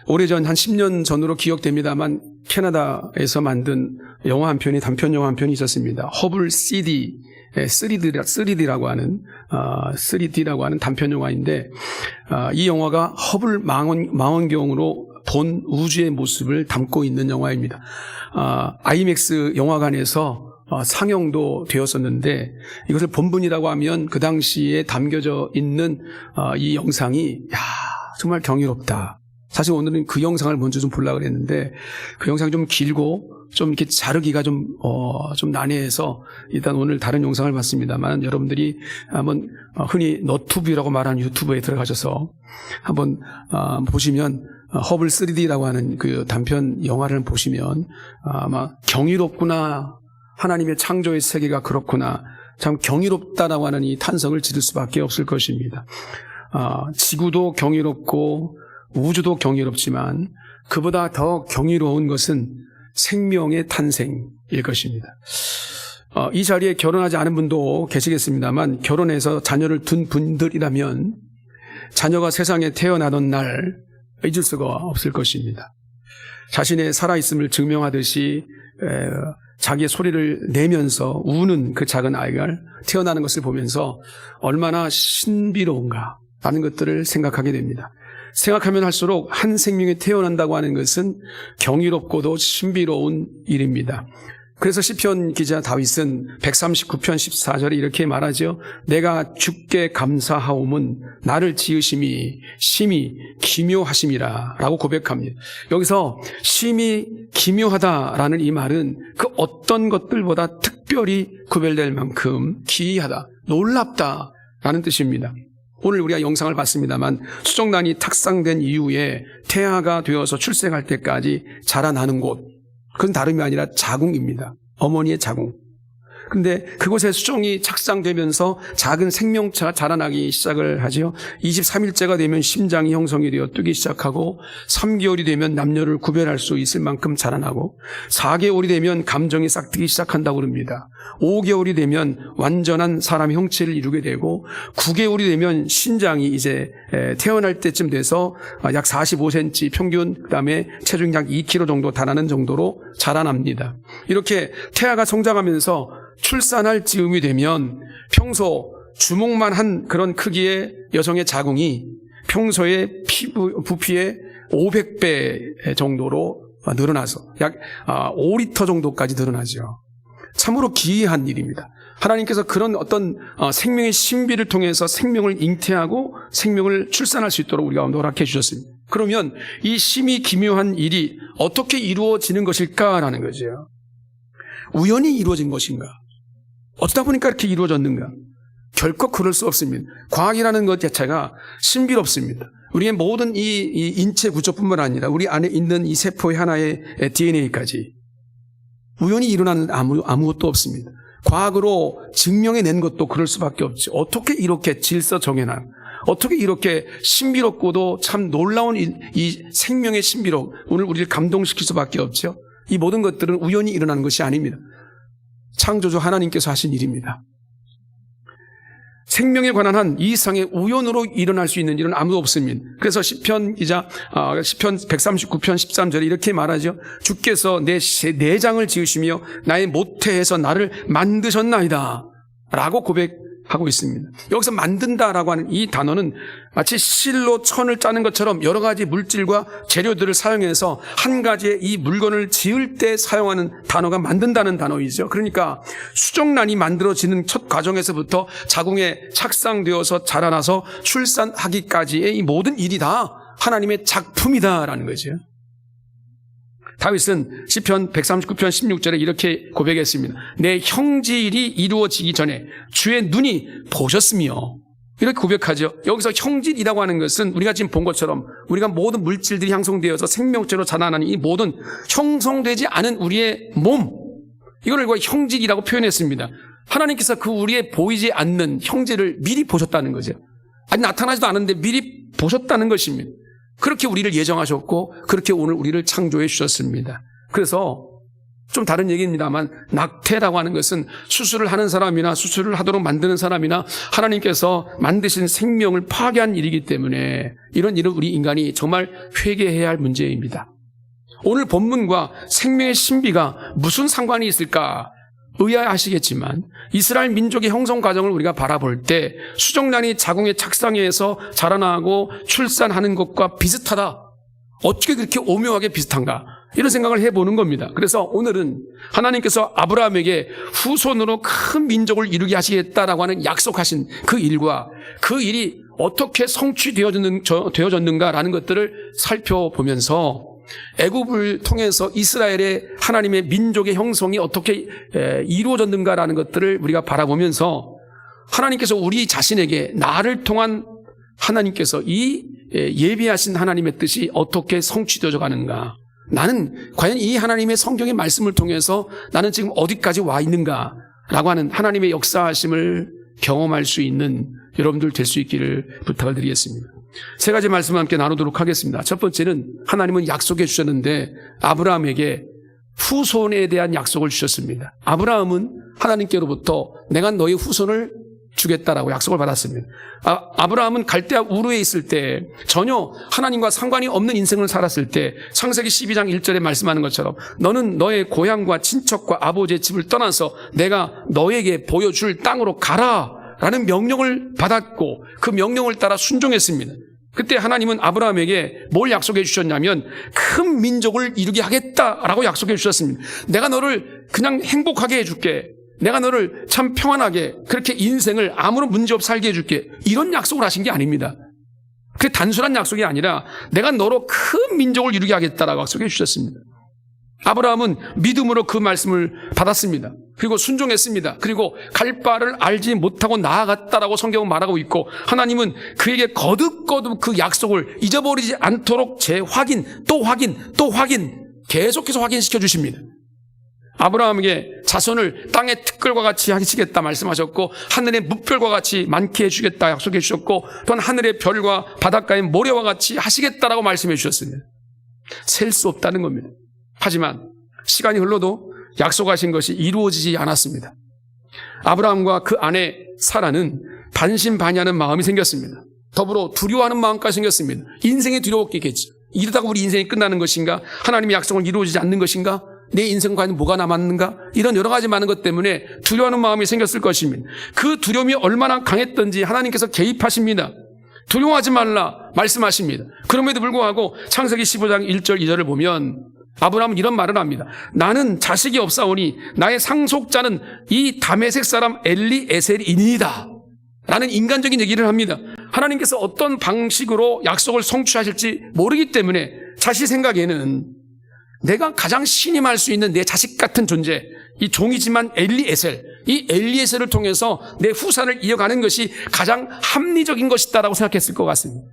오래전 한 10년 전으로 기억됩니다만 캐나다에서 만든 영화 한 편이 단편 영화 한 편이 있었습니다. 허블 CD 3D라고 하는 3D라고 하는 단편 영화인데 이 영화가 허블 망원경으로 본 우주의 모습을 담고 있는 영화입니다. 아이맥스 영화관에서 상영도 되었었는데 이것을 본분이라고 하면 그 당시에 담겨져 있는 이 영상이 정말 경이롭다. 사실 오늘은 그 영상을 먼저 좀 보려고 그랬는데 그 영상이 좀 길고 좀 이렇게 자르기가 좀 난해해서 일단 오늘 다른 영상을 봤습니다만 여러분들이 한번 흔히 너튜브라고 말하는 유튜브에 들어가셔서 한번 보시면 허블 3D라고 하는 그 단편 영화를 보시면 아마 경이롭구나. 하나님의 창조의 세계가 그렇구나. 참 경이롭다라고 하는 이 탄성을 지를 수밖에 없을 것입니다. 지구도 경이롭고 우주도 경이롭지만 그보다 더 경이로운 것은 생명의 탄생일 것입니다. 이 자리에 결혼하지 않은 분도 계시겠습니다만 결혼해서 자녀를 둔 분들이라면 자녀가 세상에 태어나던 날 잊을 수가 없을 것입니다. 자신의 살아있음을 증명하듯이 자기의 소리를 내면서 우는 그 작은 아이가 태어나는 것을 보면서 얼마나 신비로운가 라는 것들을 생각하게 됩니다. 생각하면 할수록 한 생명이 태어난다고 하는 것은 경이롭고도 신비로운 일입니다. 그래서 시편 기자 다윗은 139편 14절에 이렇게 말하죠. 내가 주께 감사하옴은 나를 지으심이 심히 기묘하심이라 라고 고백합니다. 여기서 심히 기묘하다라는 이 말은 그 어떤 것들보다 특별히 구별될 만큼 기이하다, 놀랍다라는 뜻입니다. 오늘 우리가 영상을 봤습니다만 수정란이 탁상된 이후에 태아가 되어서 출생할 때까지 자라나는 곳, 그건 다름이 아니라 자궁입니다. 어머니의 자궁. 근데 그곳에 수정이 착상되면서 작은 생명체가 자라나기 시작을 하죠. 23일째가 되면 심장이 형성이 되어 뜨기 시작하고 3개월이 되면 남녀를 구별할 수 있을 만큼 자라나고 4개월이 되면 감정이 싹트기 시작한다고 그럽니다. 5개월이 되면 완전한 사람의 형체를 이루게 되고 9개월이 되면 신장이 이제 태어날 때쯤 돼서 약 45cm 평균, 그다음에 체중 약 2kg 정도 달하는 정도로 자라납니다. 이렇게 태아가 성장하면서 출산할 즈음이 되면 평소 주먹만 한 그런 크기의 여성의 자궁이 평소의 부피의 500배 정도로 늘어나서 약 5리터 정도까지 늘어나죠. 참으로 기이한 일입니다. 하나님께서 그런 어떤 생명의 신비를 통해서 생명을 잉태하고 생명을 출산할 수 있도록 우리가 허락해 주셨습니다. 그러면 이 심히 기묘한 일이 어떻게 이루어지는 것일까라는 거죠. 우연히 이루어진 것인가? 어쩌다 보니까 이렇게 이루어졌는가? 결코 그럴 수 없습니다. 과학이라는 것 자체가 신비롭습니다. 우리의 모든 이 인체 구조뿐만 아니라 우리 안에 있는 이 세포의 하나의 DNA까지 우연히 일어나는 아무것도 없습니다. 과학으로 증명해낸 것도 그럴 수밖에 없지. 어떻게 이렇게 질서 정연한, 어떻게 이렇게 신비롭고도 참 놀라운 이 생명의 신비로 오늘 우리를 감동시킬 수밖에 없죠. 이 모든 것들은 우연히 일어나는 것이 아닙니다. 창조주 하나님께서 하신 일입니다. 생명에 관한 한 이 이상의 우연으로 일어날 수 있는 일은 아무도 없습니다. 그래서 시편 139편 13절에 이렇게 말하죠. 주께서 내 내장을 지으시며 나의 모태에서 나를 만드셨나이다 라고 고백하고 있습니다. 여기서 만든다라고 하는 이 단어는 마치 실로 천을 짜는 것처럼 여러 가지 물질과 재료들을 사용해서 한 가지의 이 물건을 지을 때 사용하는 단어가 만든다는 단어이죠. 그러니까 수정란이 만들어지는 첫 과정에서부터 자궁에 착상되어서 자라나서 출산하기까지의 이 모든 일이 다 하나님의 작품이다라는 거죠. 다윗은 시편 139편 16절에 이렇게 고백했습니다. 내 형질이 이루어지기 전에 주의 눈이 보셨으며, 이렇게 고백하죠. 여기서 형질이라고 하는 것은 우리가 지금 본 것처럼 우리가 모든 물질들이 형성되어서 생명체로 자라나는 이 모든 형성되지 않은 우리의 몸, 이거를 형질이라고 표현했습니다. 하나님께서 그 우리의 보이지 않는 형질을 미리 보셨다는 거죠. 아직 나타나지도 않은데 미리 보셨다는 것입니다. 그렇게 우리를 예정하셨고 그렇게 오늘 우리를 창조해 주셨습니다. 그래서 좀 다른 얘기입니다만 낙태라고 하는 것은 수술을 하는 사람이나 수술을 하도록 만드는 사람이나 하나님께서 만드신 생명을 파괴한 일이기 때문에 이런 일을 우리 인간이 정말 회개해야 할 문제입니다. 오늘 본문과 생명의 신비가 무슨 상관이 있을까 의아하시겠지만 이스라엘 민족의 형성 과정을 우리가 바라볼 때 수정란이 자궁의 착상에서 자라나고 출산하는 것과 비슷하다. 어떻게 그렇게 오묘하게 비슷한가? 이런 생각을 해보는 겁니다. 그래서 오늘은 하나님께서 아브라함에게 후손으로 큰 민족을 이루게 하시겠다라고 하는 약속하신 그 일과 그 일이 어떻게 성취되어졌는가라는 것들을 살펴보면서 애굽을 통해서 이스라엘의 하나님의 민족의 형성이 어떻게 이루어졌는가라는 것들을 우리가 바라보면서 하나님께서 우리 자신에게 나를 통한 하나님께서 이 예비하신 하나님의 뜻이 어떻게 성취되어져 가는가, 나는 과연 이 하나님의 성경의 말씀을 통해서 나는 지금 어디까지 와 있는가라고 하는 하나님의 역사하심을 경험할 수 있는 여러분들 될 수 있기를 부탁을 드리겠습니다. 세 가지 말씀을 함께 나누도록 하겠습니다. 첫 번째는 하나님은 약속해 주셨는데 아브라함에게 후손에 대한 약속을 주셨습니다. 아브라함은 하나님께로부터 내가 너의 후손을 주겠다라고 약속을 받았습니다. 아브라함은 갈대아 우르에 있을 때 전혀 하나님과 상관이 없는 인생을 살았을 때 창세기 12장 1절에 말씀하는 것처럼 너는 너의 고향과 친척과 아버지의 집을 떠나서 내가 너에게 보여줄 땅으로 가라 라는 명령을 받았고 그 명령을 따라 순종했습니다. 그때 하나님은 아브라함에게 뭘 약속해 주셨냐면 큰 민족을 이루게 하겠다라고 약속해 주셨습니다. 내가 너를 그냥 행복하게 해줄게. 내가 너를 참 평안하게 그렇게 인생을 아무런 문제 없이 살게 해줄게. 이런 약속을 하신 게 아닙니다. 그게 단순한 약속이 아니라 내가 너로 큰 민족을 이루게 하겠다라고 약속해 주셨습니다. 아브라함은 믿음으로 그 말씀을 받았습니다. 그리고 순종했습니다. 그리고 갈 바를 알지 못하고 나아갔다라고 성경은 말하고 있고 하나님은 그에게 거듭거듭 그 약속을 잊어버리지 않도록 재확인, 또 확인, 또 확인 계속해서 확인시켜 주십니다. 아브라함에게 자손을 땅의 특별과 같이 하시겠다 말씀하셨고 하늘의 뭇별과 같이 많게 해주겠다 약속해 주셨고 또한 하늘의 별과 바닷가의 모래와 같이 하시겠다라고 말씀해 주셨습니다. 셀 수 없다는 겁니다. 하지만 시간이 흘러도 약속하신 것이 이루어지지 않았습니다. 아브라함과 그 아내 사라는 반신반의하는 마음이 생겼습니다. 더불어 두려워하는 마음까지 생겼습니다. 인생이 두려웠겠죠. 이러다가 우리 인생이 끝나는 것인가? 하나님의 약속은 이루어지지 않는 것인가? 내 인생 과연 뭐가 남았는가? 이런 여러 가지 많은 것 때문에 두려워하는 마음이 생겼을 것입니다. 그 두려움이 얼마나 강했던지 하나님께서 개입하십니다. 두려워하지 말라 말씀하십니다. 그럼에도 불구하고 창세기 15장 1절 2절을 보면 아브라함은 이런 말을 합니다. 나는 자식이 없사오니 나의 상속자는 이 다메섹 사람 엘리에셀이니이다 라는 인간적인 얘기를 합니다. 하나님께서 어떤 방식으로 약속을 성취하실지 모르기 때문에 자식 생각에는 내가 가장 신임할 수 있는 내 자식 같은 존재, 이 종이지만 엘리에셀, 이 엘리에셀을 통해서 내 후사를 이어가는 것이 가장 합리적인 것이다라고 생각했을 것 같습니다.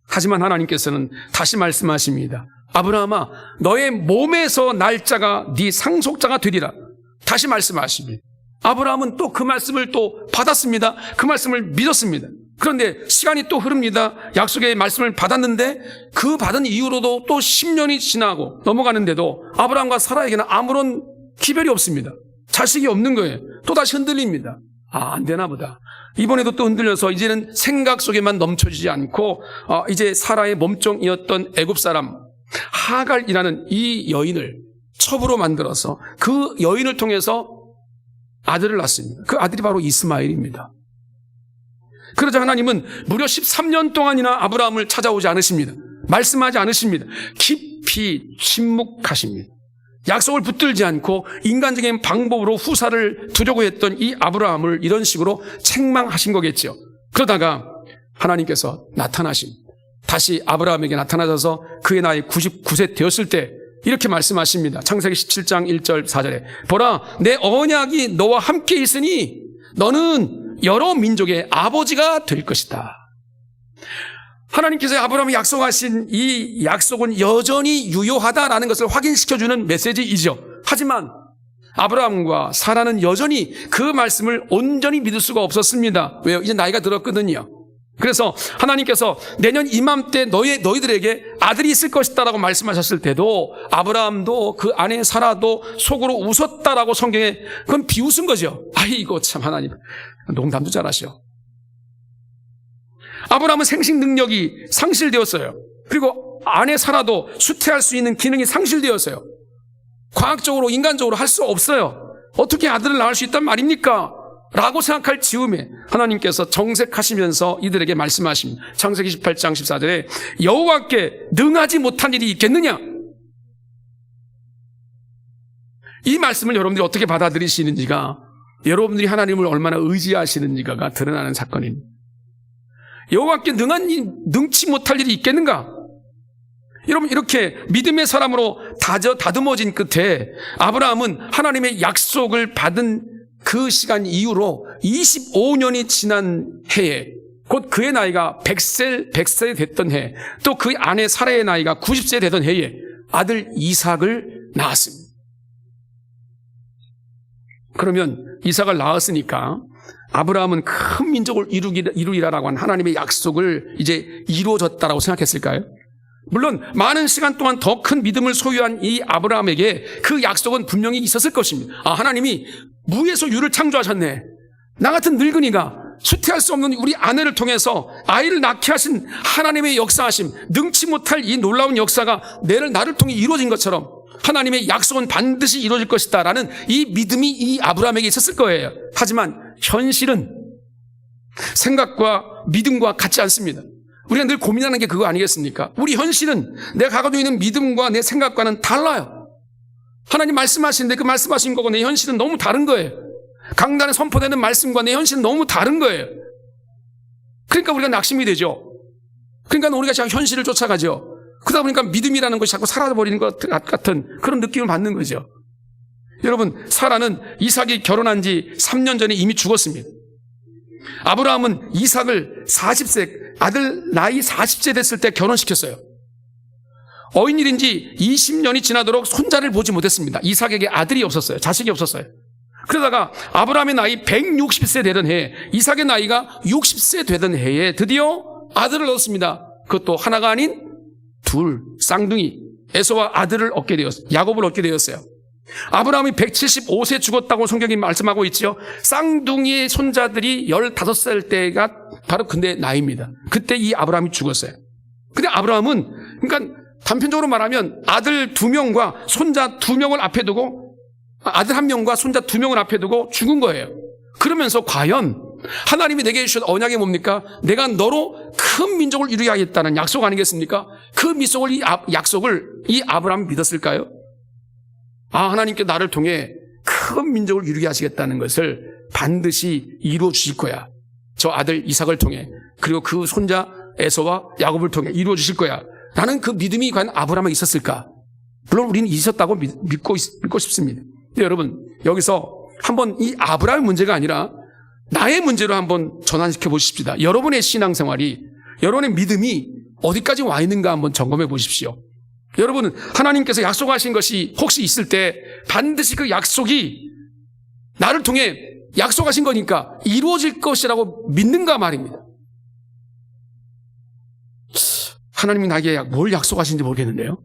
하지만 하나님께서는 다시 말씀하십니다. 아브라함아, 너의 몸에서 날짜가 네 상속자가 되리라. 다시 말씀하십니다. 아브라함은 또 그 말씀을 또 받았습니다. 그 말씀을 믿었습니다. 그런데 시간이 또 흐릅니다. 약속의 말씀을 받았는데 그 받은 이후로도 또 10년이 지나고 넘어가는데도 아브라함과 사라에게는 아무런 기별이 없습니다. 자식이 없는 거예요. 또다시 흔들립니다. 안 되나 보다. 이번에도 또 흔들려서 이제는 생각 속에만 넘쳐지지 않고 이제 사라의 몸종이었던 애굽 사람 하갈이라는 이 여인을 첩으로 만들어서 그 여인을 통해서 아들을 낳습니다. 그 아들이 바로 이스마엘입니다. 그러자 하나님은 무려 13년 동안이나 아브라함을 찾아오지 않으십니다. 말씀하지 않으십니다. 깊이 침묵하십니다. 약속을 붙들지 않고 인간적인 방법으로 후사를 두려고 했던 이 아브라함을 이런 식으로 책망하신 거겠죠. 그러다가 하나님께서 나타나십니다. 다시 아브라함에게 나타나셔서 그의 나이 99세 되었을 때 이렇게 말씀하십니다. 창세기 17장 1절 4절에 보라, 내 언약이 너와 함께 있으니 너는 여러 민족의 아버지가 될 것이다. 하나님께서 아브라함이 약속하신 이 약속은 여전히 유효하다라는 것을 확인시켜주는 메시지이죠. 하지만 아브라함과 사라는 여전히 그 말씀을 온전히 믿을 수가 없었습니다. 왜요? 이제 나이가 들었거든요. 그래서 하나님께서 내년 이맘때 너희들에게 아들이 있을 것이다라고 말씀하셨을 때도 아브라함도 그 아내 사라도 속으로 웃었다라고 성경에 그건 비웃은 거죠. 아이고 참 하나님 농담도 잘하셔. 아브라함은 생식 능력이 상실되었어요. 그리고 아내 사라도 수태할 수 있는 기능이 상실되었어요. 과학적으로 인간적으로 할 수 없어요. 어떻게 아들을 낳을 수 있단 말입니까? 라고 생각할 즈음에 하나님께서 정색하시면서 이들에게 말씀하십니다. 창세기 28장 14절에 여호와께 능하지 못한 일이 있겠느냐? 이 말씀을 여러분들이 어떻게 받아들이시는지가 여러분들이 하나님을 얼마나 의지하시는지가 드러나는 사건입니다. 여호와께 능치 못할 일이 있겠는가? 여러분 이렇게 믿음의 사람으로 다듬어진 끝에 아브라함은 하나님의 약속을 받은 그 시간 이후로 25년이 지난 해에 곧 그의 나이가 100세 됐던 해, 또 그 아내 사라의 나이가 90세 되던 해에 아들 이삭을 낳았습니다. 그러면 이삭을 낳았으니까 아브라함은 큰 민족을 이루리라라고 한 하나님의 약속을 이제 이루어졌다라고 생각했을까요? 물론 많은 시간 동안 더 큰 믿음을 소유한 이 아브라함에게 그 약속은 분명히 있었을 것입니다. 하나님이 무에서 유를 창조하셨네. 나 같은 늙은이가 수태할 수 없는 우리 아내를 통해서 아이를 낳게 하신 하나님의 역사하심, 능치 못할 이 놀라운 역사가 나를 통해 이루어진 것처럼 하나님의 약속은 반드시 이루어질 것이다 라는 이 믿음이 이 아브라함에게 있었을 거예요. 하지만 현실은 생각과 믿음과 같지 않습니다. 우리가 늘 고민하는 게 그거 아니겠습니까? 우리 현실은 내가 가지고 있는 믿음과 내 생각과는 달라요. 하나님 말씀하시는데 그 말씀하신 거고 내 현실은 너무 다른 거예요. 강단에 선포되는 말씀과 내 현실은 너무 다른 거예요. 그러니까 우리가 낙심이 되죠. 그러니까 우리가 자꾸 현실을 쫓아가죠. 그러다 보니까 믿음이라는 것이 자꾸 사라져버리는 것 같은 그런 느낌을 받는 거죠. 여러분, 사라는 이삭이 결혼한 지 3년 전에 이미 죽었습니다. 아브라함은 이삭을 40세, 아들 나이 40세 됐을 때 결혼시켰어요. 어인일인지 20년이 지나도록 손자를 보지 못했습니다. 이삭에게 아들이 없었어요. 자식이 없었어요. 그러다가 아브라함의 나이 160세 되던 해에, 이삭의 나이가 60세 되던 해에 드디어 아들을 얻었습니다. 그것도 하나가 아닌 둘, 쌍둥이 에서와 아들을 얻게 되었어요. 야곱을 얻게 되었어요. 아브라함이 175세 죽었다고 성경이 말씀하고 있죠. 쌍둥이의 손자들이 15살 때가 바로 그때 나이입니다. 그때 이 아브라함이 죽었어요. 근데 아브라함은 그러니까 단편적으로 말하면 아들 2명과 손자 2명을 앞에 두고, 아들 1명과 손자 2명을 앞에 두고 죽은 거예요. 그러면서 과연 하나님이 내게 주신 언약이 뭡니까? 내가 너로 큰 민족을 이루게 하겠다는 약속 아니겠습니까? 그 약속을 이 아브라함이 믿었을까요? 하나님께 나를 통해 큰 민족을 이루게 하시겠다는 것을 반드시 이루어 주실 거야. 저 아들 이삭을 통해, 그리고 그 손자 에서와 야곱을 통해 이루어 주실 거야 라는 그 믿음이 과연 아브라함에 있었을까? 물론 우리는 있었다고 믿고 싶습니다. 근데 여러분, 여기서 한번 이 아브라함의 문제가 아니라 나의 문제로 한번 전환시켜 보십시다. 여러분의 신앙생활이, 여러분의 믿음이 어디까지 와 있는가 한번 점검해 보십시오. 여러분은 하나님께서 약속하신 것이 혹시 있을 때 반드시 그 약속이 나를 통해 약속하신 거니까 이루어질 것이라고 믿는가 말입니다. 하나님이 나에게 뭘 약속하신지 모르겠는데요.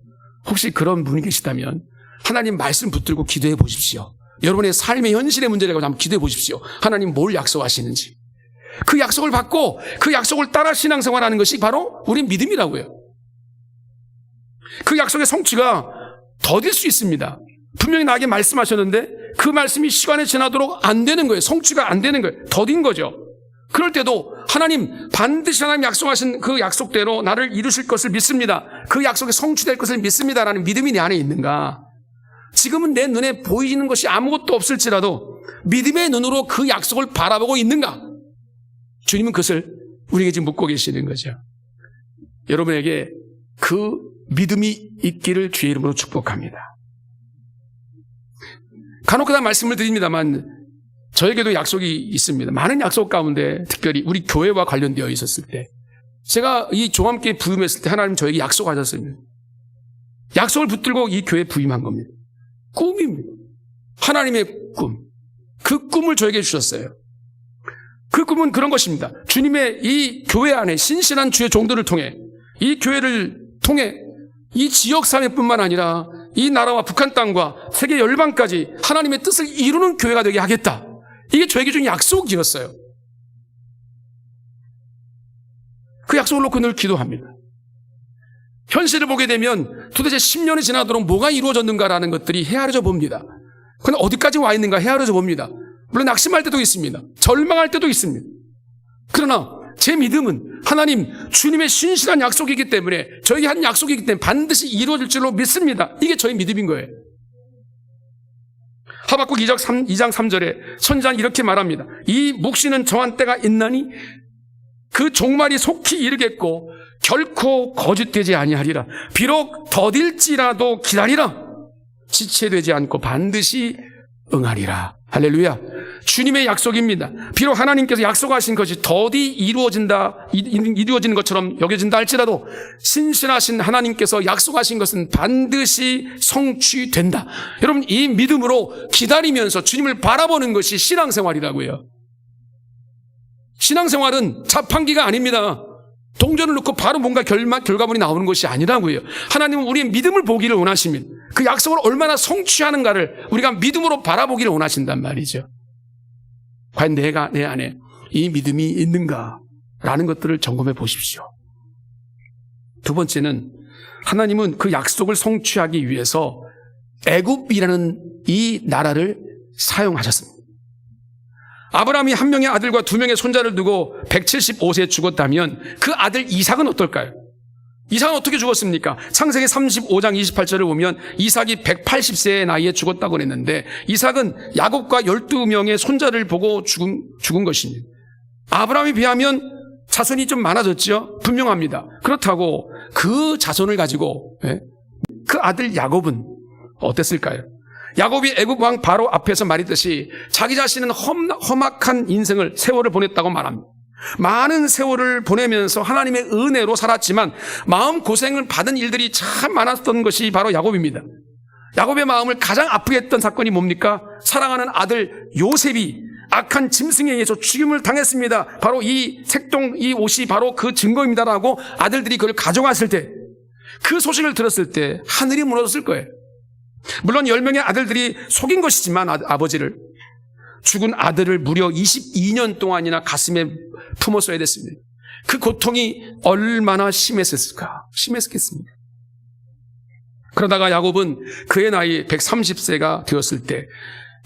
혹시 그런 분이 계시다면 하나님 말씀 붙들고 기도해 보십시오. 여러분의 삶의 현실의 문제를 가지고 한번 기도해 보십시오. 하나님 뭘 약속하시는지. 그 약속을 받고 그 약속을 따라 신앙생활하는 것이 바로 우리 믿음이라고요. 그 약속의 성취가 더딜 수 있습니다. 분명히 나에게 말씀하셨는데 그 말씀이 시간이 지나도록 안 되는 거예요. 성취가 안 되는 거예요. 더딘 거죠. 그럴 때도 하나님, 반드시 하나님 약속하신 그 약속대로 나를 이루실 것을 믿습니다. 그 약속이 성취될 것을 믿습니다라는 믿음이 내 안에 있는가? 지금은 내 눈에 보이는 것이 아무것도 없을지라도 믿음의 눈으로 그 약속을 바라보고 있는가? 주님은 그것을 우리에게 지금 묻고 계시는 거죠. 여러분에게 그 믿음이 있기를 주의 이름으로 축복합니다. 간혹가다 말씀을 드립니다만 저에게도 약속이 있습니다. 많은 약속 가운데 특별히 우리 교회와 관련되어 있었을 때, 제가 이 종함교회 부임했을 때 하나님 저에게 약속하셨습니다. 약속을 붙들고 이 교회에 부임한 겁니다. 꿈입니다. 하나님의 꿈. 그 꿈을 저에게 주셨어요. 그 꿈은 그런 것입니다. 주님의 이 교회 안에 신실한 주의 종들을 통해, 이 교회를 통해 이 지역 사회뿐만 아니라 이 나라와 북한 땅과 세계 열방까지 하나님의 뜻을 이루는 교회가 되게 하겠다. 이게 저에게 준 약속이었어요. 그 약속을 놓고 늘 기도합니다. 현실을 보게 되면 도대체 10년이 지나도록 뭐가 이루어졌는가라는 것들이 헤아려져 봅니다. 그런데 어디까지 와 있는가 헤아려져 봅니다. 물론 낙심할 때도 있습니다. 절망할 때도 있습니다. 그러나 제 믿음은 하나님 주님의 신실한 약속이기 때문에, 저에게 한 약속이기 때문에 반드시 이루어질 줄로 믿습니다. 이게 저의 믿음인 거예요. 하박국 2장 3절에 선지자는 이렇게 말합니다. 이 묵시는 정한 때가 있나니 그 종말이 속히 이르겠고 결코 거짓되지 아니하리라. 비록 더딜지라도 기다리라. 지체되지 않고 반드시 응하리라. 할렐루야. 주님의 약속입니다. 비록 하나님께서 약속하신 것이 더디 이루어지는 것처럼 여겨진다 할지라도 신실하신 하나님께서 약속하신 것은 반드시 성취된다. 여러분, 이 믿음으로 기다리면서 주님을 바라보는 것이 신앙생활이라고요. 신앙생활은 자판기가 아닙니다. 동전을 넣고 바로 뭔가 결과물이 나오는 것이 아니라고요. 하나님은 우리의 믿음을 보기를 원하십니다. 그 약속을 얼마나 성취하는가를 우리가 믿음으로 바라보기를 원하신단 말이죠. 과연 내가 내 안에 이 믿음이 있는가라는 것들을 점검해 보십시오. 두 번째는 하나님은 그 약속을 성취하기 위해서 애굽이라는 이 나라를 사용하셨습니다. 아브라함이 한 명의 아들과 두 명의 손자를 두고 175세에 죽었다면 그 아들 이삭은 어떨까요? 이삭은 어떻게 죽었습니까? 창세기 35장 28절을 보면 이삭이 180세의 나이에 죽었다고 그랬는데, 이삭은 야곱과 12명의 손자를 보고 죽은 것입니다. 아브라함에 비하면 자손이 좀 많아졌죠? 분명합니다. 그렇다고 그 자손을 가지고 그 아들 야곱은 어땠을까요? 야곱이 애굽 왕 바로 앞에서 말했듯이 자기 자신은 험악한 인생을, 세월을 보냈다고 말합니다. 많은 세월을 보내면서 하나님의 은혜로 살았지만 마음고생을 받은 일들이 참 많았던 것이 바로 야곱입니다. 야곱의 마음을 가장 아프게 했던 사건이 뭡니까? 사랑하는 아들 요셉이 악한 짐승에 의해서 죽임을 당했습니다. 바로 이 색동, 이 옷이 바로 그 증거입니다라고 아들들이 그걸 가져갔을 때, 그 소식을 들었을 때 하늘이 무너졌을 거예요. 물론 10명의 아들들이 속인 것이지만 아버지를, 죽은 아들을 무려 22년 동안이나 가슴에 품었어야 됐습니다. 그 고통이 얼마나 심했겠습니까? 그러다가 야곱은 그의 나이 130세가 되었을 때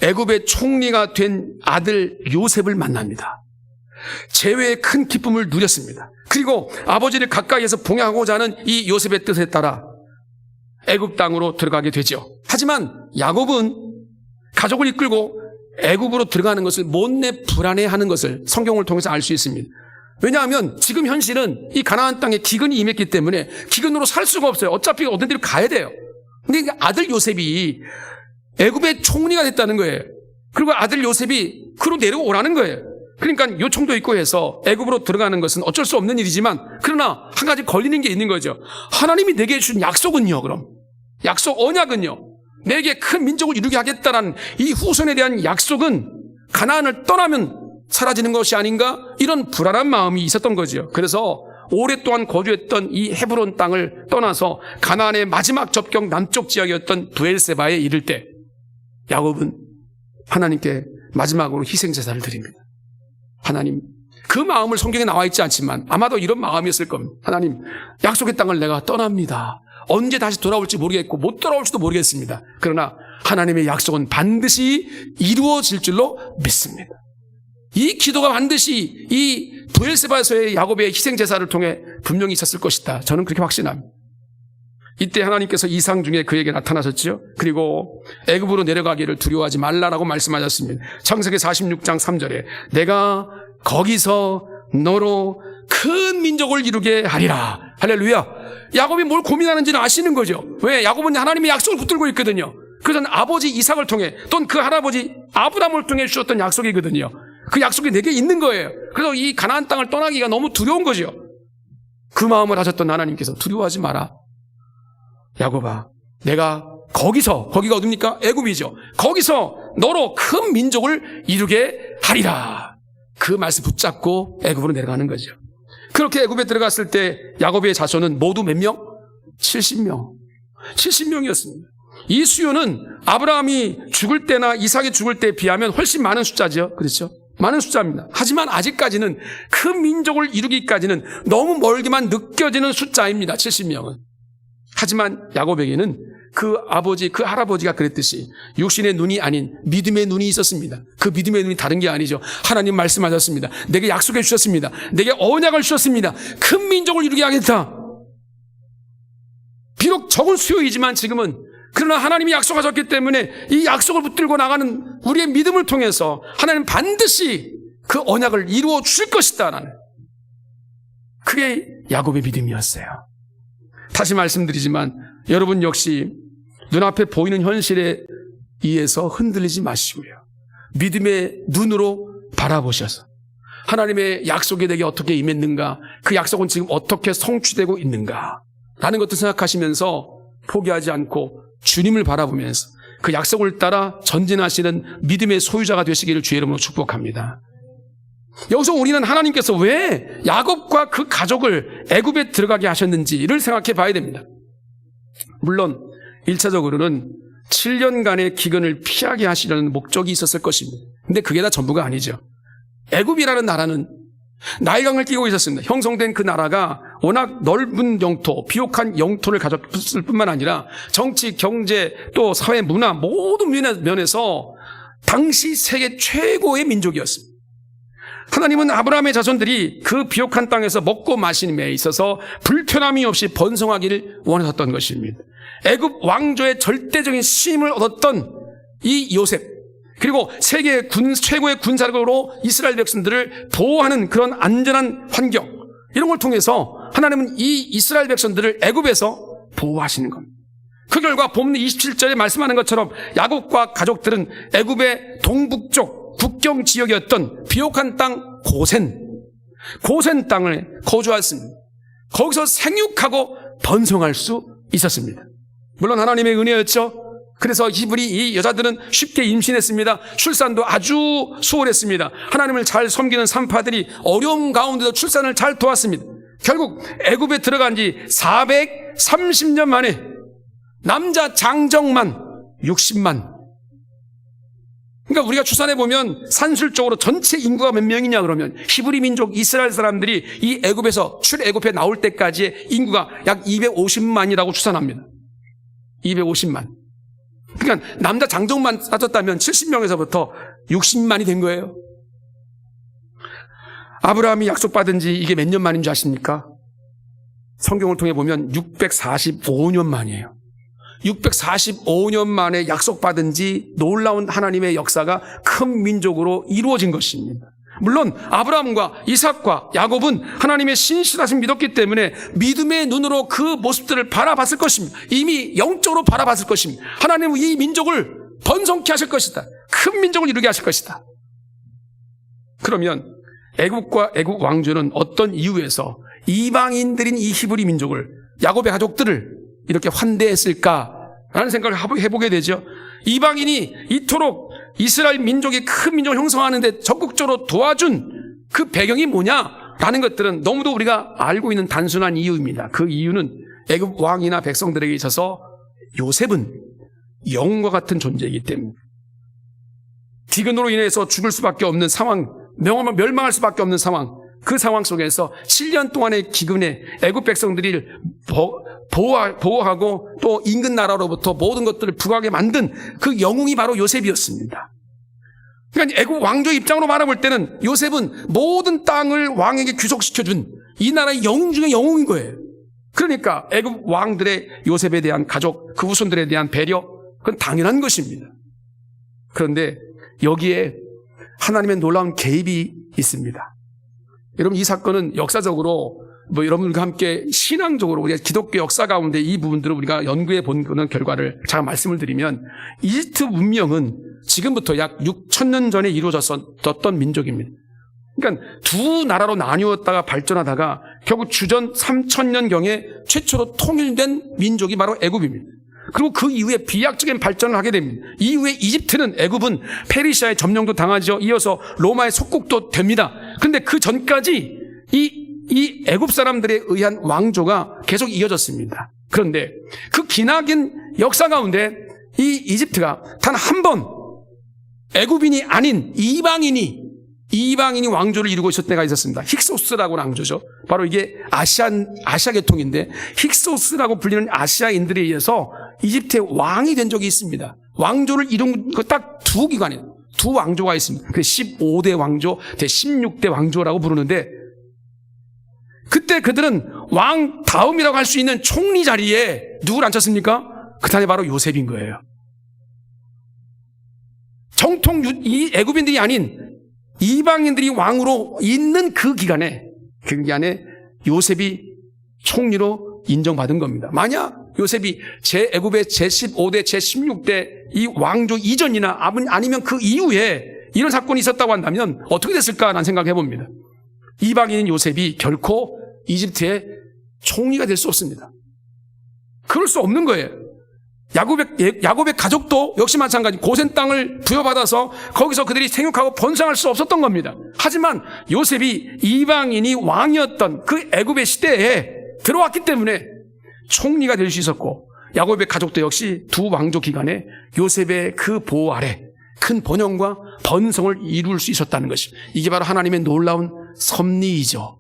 애굽의 총리가 된 아들 요셉을 만납니다. 재회의 큰 기쁨을 누렸습니다. 그리고 아버지를 가까이에서 봉양하고자 하는 이 요셉의 뜻에 따라 애굽 땅으로 들어가게 되죠. 하지만 야곱은 가족을 이끌고 애굽으로 들어가는 것을 못내 불안해하는 것을 성경을 통해서 알 수 있습니다. 왜냐하면 지금 현실은 이 가나안 땅에 기근이 임했기 때문에 기근으로 살 수가 없어요. 어차피 어떤 데로 가야 돼요. 근데 아들 요셉이 애굽의 총리가 됐다는 거예요. 그리고 아들 요셉이 그로 내려오라는 거예요. 그러니까 요청도 있고 해서 애굽으로 들어가는 것은 어쩔 수 없는 일이지만, 그러나 한 가지 걸리는 게 있는 거죠. 하나님이 내게 주신 약속은요, 그럼 약속 언약은요, 내게 큰 민족을 이루게 하겠다라는 이 후손에 대한 약속은 가나안을 떠나면 사라지는 것이 아닌가, 이런 불안한 마음이 있었던 거죠. 그래서 오랫동안 거주했던 이 헤브론 땅을 떠나서 가나안의 마지막 접경 남쪽 지역이었던 브엘세바에 이를 때 야곱은 하나님께 마지막으로 희생제사를 드립니다. 하나님, 그 마음을 성경에 나와 있지 않지만 아마도 이런 마음이었을 겁니다. 하나님, 약속의 땅을 내가 떠납니다. 언제 다시 돌아올지 모르겠고 못 돌아올지도 모르겠습니다. 그러나 하나님의 약속은 반드시 이루어질 줄로 믿습니다. 이 기도가 반드시 이 브엘세바에서의 야곱의 희생제사를 통해 분명히 있었을 것이다. 저는 그렇게 확신합니다. 이때 하나님께서 이상 중에 그에게 나타나셨죠. 그리고 애굽으로 내려가기를 두려워하지 말라라고 말씀하셨습니다. 창세기 46장 3절에 내가 거기서 너로 큰 민족을 이루게 하리라. 할렐루야. 야곱이 뭘 고민하는지는 아시는 거죠. 왜? 야곱은 하나님의 약속을 붙들고 있거든요. 그것은 아버지 이삭을 통해 또는 그 할아버지 아브라함을 통해 주셨던 약속이거든요. 그 약속이 내게 있는 거예요. 그래서 이 가나안 땅을 떠나기가 너무 두려운 거죠. 그 마음을 하셨던 하나님께서 두려워하지 마라. 야곱아, 내가 거기가 어딥니까? 애굽이죠. 거기서 너로 큰 민족을 이루게 하리라. 그 말씀 붙잡고 애굽으로 내려가는 거죠. 그렇게 애굽에 들어갔을 때 야곱의 자손은 모두 몇 명? 70명. 70명이었습니다. 이 수요는 아브라함이 죽을 때나 이삭이 죽을 때에 비하면 훨씬 많은 숫자죠. 그렇죠? 많은 숫자입니다. 하지만 아직까지는 그 민족을 이루기까지는 너무 멀게만 느껴지는 숫자입니다. 70명은. 하지만 야곱에게는 그 아버지, 그 할아버지가 그랬듯이 육신의 눈이 아닌 믿음의 눈이 있었습니다. 그 믿음의 눈이 다른 게 아니죠. 하나님 말씀하셨습니다. 내게 약속해 주셨습니다. 내게 언약을 주셨습니다. 큰 민족을 이루게 하겠다. 비록 적은 수요이지만 지금은, 그러나 하나님이 약속하셨기 때문에 이 약속을 붙들고 나가는 우리의 믿음을 통해서 하나님 반드시 그 언약을 이루어 주실 것이다 라는, 그게 야곱의 믿음이었어요. 다시 말씀드리지만 여러분 역시 눈앞에 보이는 현실에 의해서 흔들리지 마시고요, 믿음의 눈으로 바라보셔서 하나님의 약속이 내게 어떻게 임했는가, 그 약속은 지금 어떻게 성취되고 있는가 라는 것도 생각하시면서 포기하지 않고 주님을 바라보면서 그 약속을 따라 전진하시는 믿음의 소유자가 되시기를 주의 이름으로 축복합니다. 여기서 우리는 하나님께서 왜 야곱과 그 가족을 애굽에 들어가게 하셨는지를 생각해 봐야 됩니다. 물론 1차적으로는 7년간의 기근을 피하게 하시려는 목적이 있었을 것입니다. 근데 그게 다 전부가 아니죠. 애굽이라는 나라는 나일강을 끼고 있었습니다. 형성된 그 나라가 워낙 넓은 영토, 비옥한 영토를 가졌을 뿐만 아니라 정치, 경제, 또 사회, 문화 모든 면에서 당시 세계 최고의 민족이었습니다. 하나님은 아브라함의 자손들이 그 비옥한 땅에서 먹고 마시는 데 있어서 불편함이 없이 번성하기를 원하셨던 것입니다. 애굽 왕조의 절대적인 신임을 얻었던 이 요셉, 그리고 세계 최고의 군사력으로 이스라엘 백성들을 보호하는 그런 안전한 환경, 이런 걸 통해서 하나님은 이 이스라엘 백성들을 애굽에서 보호하시는 겁니다. 그 결과 본문 27절에 말씀하는 것처럼 야곱과 가족들은 애굽의 동북쪽 국경 지역이었던 비옥한 땅 고센 땅을 거주했습니다. 거기서 생육하고 번성할 수 있었습니다. 물론 하나님의 은혜였죠. 그래서 히브리 이 여자들은 쉽게 임신했습니다. 출산도 아주 수월했습니다. 하나님을 잘 섬기는 산파들이 어려움 가운데도 출산을 잘 도왔습니다. 결국 애굽에 들어간 지 430년 만에 남자 장정만 60만. 그러니까 우리가 추산해 보면 산술적으로 전체 인구가 몇 명이냐 그러면 히브리 민족 이스라엘 사람들이 이 애굽에서 출애굽에 나올 때까지의 인구가 약 250만이라고 추산합니다. 250만. 그러니까 남자 장정만 따졌다면 70명에서부터 60만이 된 거예요. 아브라함이 약속받은 지 이게 몇 년 만인 줄 아십니까? 성경을 통해 보면 645년 만이에요. 645년 만에 약속받은 지 놀라운 하나님의 역사가 큰 민족으로 이루어진 것입니다. 물론 아브라함과 이삭과 야곱은 하나님의 신실하심 믿었기 때문에 믿음의 눈으로 그 모습들을 바라봤을 것입니다. 이미 영적으로 바라봤을 것입니다. 하나님은 이 민족을 번성케 하실 것이다. 큰 민족을 이루게 하실 것이다. 그러면 애굽과 애굽 왕조는 어떤 이유에서 이방인들인 이 히브리 민족을, 야곱의 가족들을 이렇게 환대했을까라는 생각을 해보게 되죠. 이방인이 이토록 이스라엘 민족이 큰 민족을 형성하는데 적극적으로 도와준 그 배경이 뭐냐라는 것들은 너무도 우리가 알고 있는 단순한 이유입니다. 그 이유는 애굽 왕이나 백성들에게 있어서 요셉은 영웅과 같은 존재이기 때문에 기근으로 인해서 죽을 수밖에 없는 상황, 멸망할 수밖에 없는 상황, 그 상황 속에서 7년 동안의 기근에 애굽 백성들이 보호하고 또 인근 나라로부터 모든 것들을 부하게 만든 그 영웅이 바로 요셉이었습니다. 그러니까 애굽 왕조 입장으로 바라볼 때는 요셉은 모든 땅을 왕에게 귀속시켜준 이 나라의 영웅 중에 영웅인 거예요. 그러니까 애굽 왕들의 요셉에 대한 가족, 그 후손들에 대한 배려, 그건 당연한 것입니다. 그런데 여기에 하나님의 놀라운 개입이 있습니다. 여러분, 이 사건은 역사적으로 여러분들과 함께 신앙적으로 우리가 기독교 역사 가운데 이 부분들을 우리가 연구해 본 그런 결과를 제가 말씀을 드리면, 이집트 문명은 지금부터 약 6,000년 전에 이루어졌던 민족입니다. 그러니까 두 나라로 나뉘었다가 발전하다가 결국 주전 3,000년경에 최초로 통일된 민족이 바로 애굽입니다. 그리고 그 이후에 비약적인 발전을 하게 됩니다. 이후에 이집트는, 애굽은 페르시아의 점령도 당하죠. 이어서 로마의 속국도 됩니다. 그런데 그 전까지 이 애굽 사람들에 의한 왕조가 계속 이어졌습니다. 그런데 그 기나긴 역사 가운데 이 이집트가 단 한 번 애굽인이 아닌 이방인이 왕조를 이루고 있었던 때가 있었습니다. 힉소스라고 하는 왕조죠. 바로 이게 아시아 계통인데 힉소스라고 불리는 아시아인들에 의해서 이집트의 왕이 된 적이 있습니다. 왕조를 이룬 거 딱 두 기관이에요. 두 왕조가 있습니다. 그래서 15대 왕조, 16대 왕조라고 부르는데 그때 그들은 왕 다음이라고 할 수 있는 총리 자리에 누구를 앉혔습니까? 그 사람이 바로 요셉인 거예요. 정통 이 애굽인들이 아닌 이방인들이 왕으로 있는 그 기간에 요셉이 총리로 인정받은 겁니다. 만약 요셉이 애굽의 제15대, 제16대 이 왕조 이전이나 아니면 그 이후에 이런 사건이 있었다고 한다면 어떻게 됐을까라는 생각을 해봅니다. 이방인인 요셉이 결코 이집트의 총리가 될 수 없습니다. 그럴 수 없는 거예요. 야곱의 가족도 역시 마찬가지 고센 땅을 부여받아서 거기서 그들이 생육하고 번성할 수 없었던 겁니다. 하지만 요셉이 이방인이 왕이었던 그 애굽의 시대에 들어왔기 때문에 총리가 될 수 있었고 야곱의 가족도 역시 두 왕조 기간에 요셉의 그 보호 아래 큰 번영과 번성을 이룰 수 있었다는 것입니다. 이게 바로 하나님의 놀라운 섭리이죠.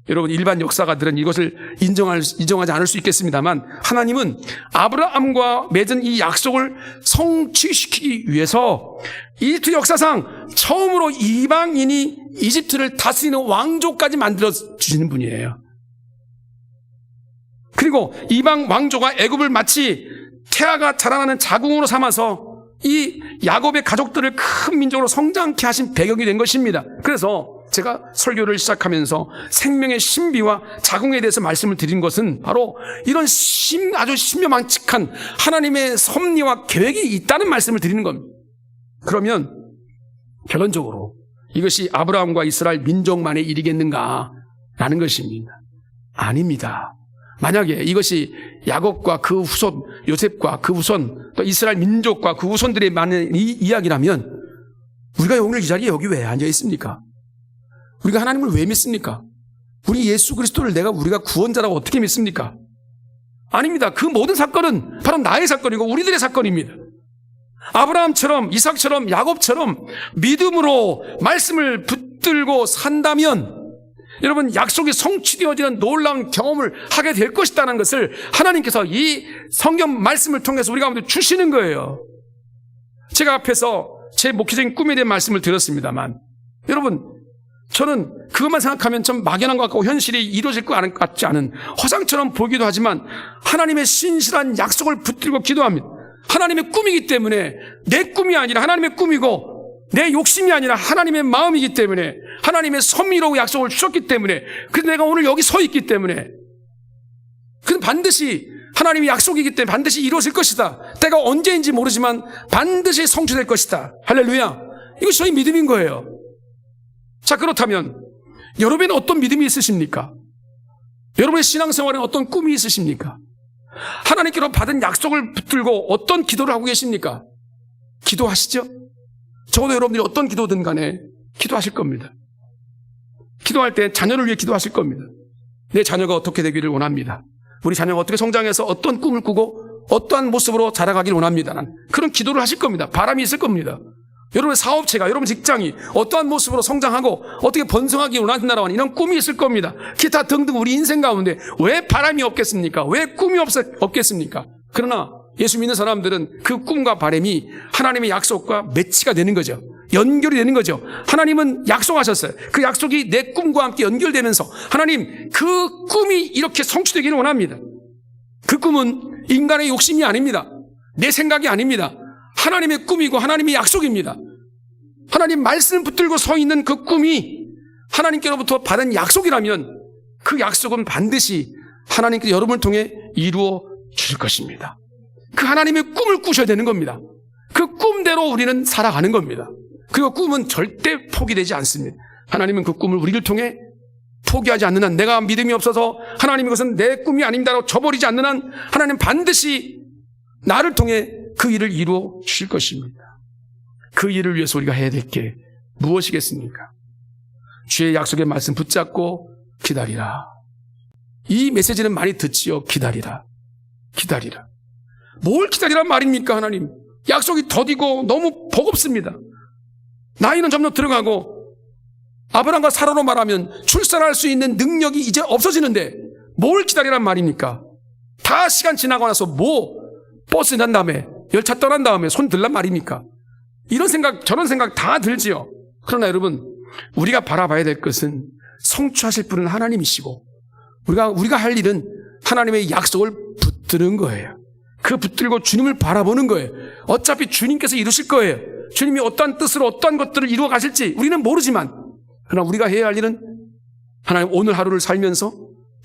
여러분 일반 역사가들은 이것을 인정하지 않을 수 있겠습니다만 하나님은 아브라함과 맺은 이 약속을 성취시키기 위해서 이집트 역사상 처음으로 이방인이 이집트를 다스리는 왕조까지 만들어 주시는 분이에요. 그리고 이방 왕조가 애굽을 마치 태아가 자라나는 자궁으로 삼아서 이 야곱의 가족들을 큰 민족으로 성장케 하신 배경이 된 것입니다. 그래서 제가 설교를 시작하면서 생명의 신비와 자궁에 대해서 말씀을 드린 것은 바로 이런 아주 신묘망측한 하나님의 섭리와 계획이 있다는 말씀을 드리는 겁니다. 그러면 결론적으로 이것이 아브라함과 이스라엘 민족만의 일이겠는가라는 것입니다. 아닙니다. 만약에 이것이 야곱과 그 후손, 요셉과 그 후손, 또 이스라엘 민족과 그 후손들의 많은 이야기라면 우리가 오늘 이 자리에 여기 왜 앉아 있습니까? 우리가 하나님을 왜 믿습니까? 우리 예수 그리스도를 우리가 구원자라고 어떻게 믿습니까? 아닙니다. 그 모든 사건은 바로 나의 사건이고 우리들의 사건입니다. 아브라함처럼 이삭처럼 야곱처럼 믿음으로 말씀을 붙들고 산다면 여러분 약속이 성취되어지는 놀라운 경험을 하게 될 것이라는 것을 하나님께서 이 성경 말씀을 통해서 우리 가운데 주시는 거예요. 제가 앞에서 제 목회적인 꿈에 대한 말씀을 드렸습니다만 여러분 저는 그것만 생각하면 좀 막연한 것 같고 현실이 이루어질 것 같지 않은 허상처럼 보기도 하지만 하나님의 신실한 약속을 붙들고 기도합니다. 하나님의 꿈이기 때문에 내 꿈이 아니라 하나님의 꿈이고 내 욕심이 아니라 하나님의 마음이기 때문에 하나님의 섭리로 약속을 주셨기 때문에 그래서 내가 오늘 여기 서 있기 때문에 그건 반드시 하나님의 약속이기 때문에 반드시 이루어질 것이다. 때가 언제인지 모르지만 반드시 성취될 것이다. 할렐루야. 이것이 저희 믿음인 거예요. 자, 그렇다면 여러분은 어떤 믿음이 있으십니까? 여러분의 신앙생활에 어떤 꿈이 있으십니까? 하나님께로 받은 약속을 붙들고 어떤 기도를 하고 계십니까? 기도하시죠? 적어도 여러분들이 어떤 기도든 간에 기도하실 겁니다. 기도할 때 자녀를 위해 기도하실 겁니다. 내 자녀가 어떻게 되기를 원합니다. 우리 자녀가 어떻게 성장해서 어떤 꿈을 꾸고 어떠한 모습으로 자라가기를 원합니다. 그런 기도를 하실 겁니다. 바람이 있을 겁니다. 여러분의 사업체가, 여러분 직장이 어떠한 모습으로 성장하고 어떻게 번성하기 원한다라는 이런 꿈이 있을 겁니다. 기타 등등 우리 인생 가운데 왜 바람이 없겠습니까? 왜 꿈이 없겠습니까? 그러나 예수 믿는 사람들은 그 꿈과 바람이 하나님의 약속과 매치가 되는 거죠. 연결이 되는 거죠. 하나님은 약속하셨어요. 그 약속이 내 꿈과 함께 연결되면서 하나님 그 꿈이 이렇게 성취되기를 원합니다. 그 꿈은 인간의 욕심이 아닙니다. 내 생각이 아닙니다. 하나님의 꿈이고 하나님의 약속입니다. 하나님 말씀을 붙들고 서 있는 그 꿈이 하나님께로부터 받은 약속이라면 그 약속은 반드시 하나님께서 여러분을 통해 이루어 주실 것입니다. 그 하나님의 꿈을 꾸셔야 되는 겁니다. 그 꿈대로 우리는 살아가는 겁니다. 그리고 꿈은 절대 포기되지 않습니다. 하나님은 그 꿈을 우리를 통해 포기하지 않는 한, 내가 믿음이 없어서 하나님 이것은 내 꿈이 아닙니다라고 저버리지 않는 한 하나님 반드시 나를 통해 그 일을 이루어 주실 것입니다. 그 일을 위해서 우리가 해야 될 게 무엇이겠습니까? 주의 약속의 말씀 붙잡고 기다리라. 이 메시지는 많이 듣지요. 기다리라. 기다리라. 뭘 기다리란 말입니까, 하나님? 약속이 더디고 너무 버겁습니다. 나이는 점점 들어가고 아브라함과 사라로 말하면 출산할 수 있는 능력이 이제 없어지는데 뭘 기다리란 말입니까? 다 시간 지나고 나서 버스 난 다음에 열차 떠난 다음에 손 들란 말입니까? 이런 생각 저런 생각 다 들지요. 그러나 여러분, 우리가 바라봐야 될 것은 성취하실 분은 하나님이시고 우리가 할 일은 하나님의 약속을 붙드는 거예요. 그 붙들고 주님을 바라보는 거예요. 어차피 주님께서 이루실 거예요. 주님이 어떠한 뜻으로 어떠한 것들을 이루어 가실지 우리는 모르지만, 그러나 우리가 해야 할 일은 하나님 오늘 하루를 살면서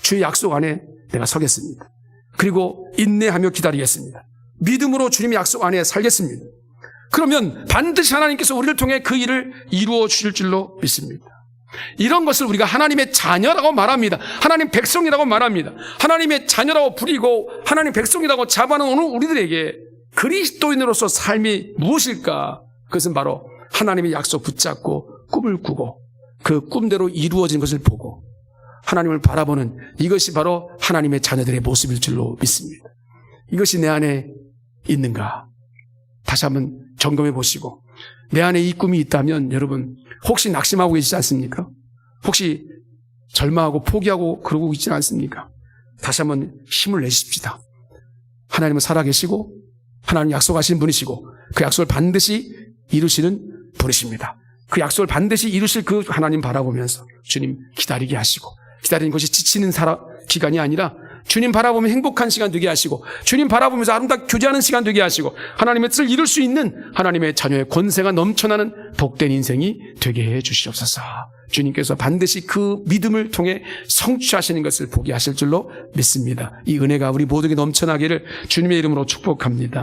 주의 약속 안에 내가 서겠습니다. 그리고 인내하며 기다리겠습니다. 믿음으로 주님의 약속 안에 살겠습니다. 그러면 반드시 하나님께서 우리를 통해 그 일을 이루어 주실 줄로 믿습니다. 이런 것을 우리가 하나님의 자녀라고 말합니다. 하나님 백성이라고 말합니다. 하나님의 자녀라고 부리고 하나님 백성이라고 잡아놓은 오늘 우리들에게 그리스도인으로서 삶이 무엇일까? 그것은 바로 하나님의 약속 붙잡고 꿈을 꾸고 그 꿈대로 이루어진 것을 보고 하나님을 바라보는, 이것이 바로 하나님의 자녀들의 모습일 줄로 믿습니다. 이것이 내 안에 있는가? 다시 한번 점검해 보시고, 내 안에 이 꿈이 있다면 여러분 혹시 낙심하고 계시지 않습니까? 혹시 절망하고 포기하고 그러고 있지 않습니까? 다시 한번 힘을 내십시다. 하나님은 살아계시고 하나님 약속하신 분이시고 그 약속을 반드시 이루시는 분이십니다. 그 약속을 반드시 이루실 그 하나님 바라보면서 주님 기다리게 하시고, 기다리는 것이 지치는 기간이 아니라 주님 바라보면 행복한 시간 되게 하시고, 주님 바라보면서 아름답게 교제하는 시간 되게 하시고, 하나님의 뜻을 이룰 수 있는 하나님의 자녀의 권세가 넘쳐나는 복된 인생이 되게 해 주시옵소서. 주님께서 반드시 그 믿음을 통해 성취하시는 것을 보게 하실 줄로 믿습니다. 이 은혜가 우리 모두에게 넘쳐나기를 주님의 이름으로 축복합니다.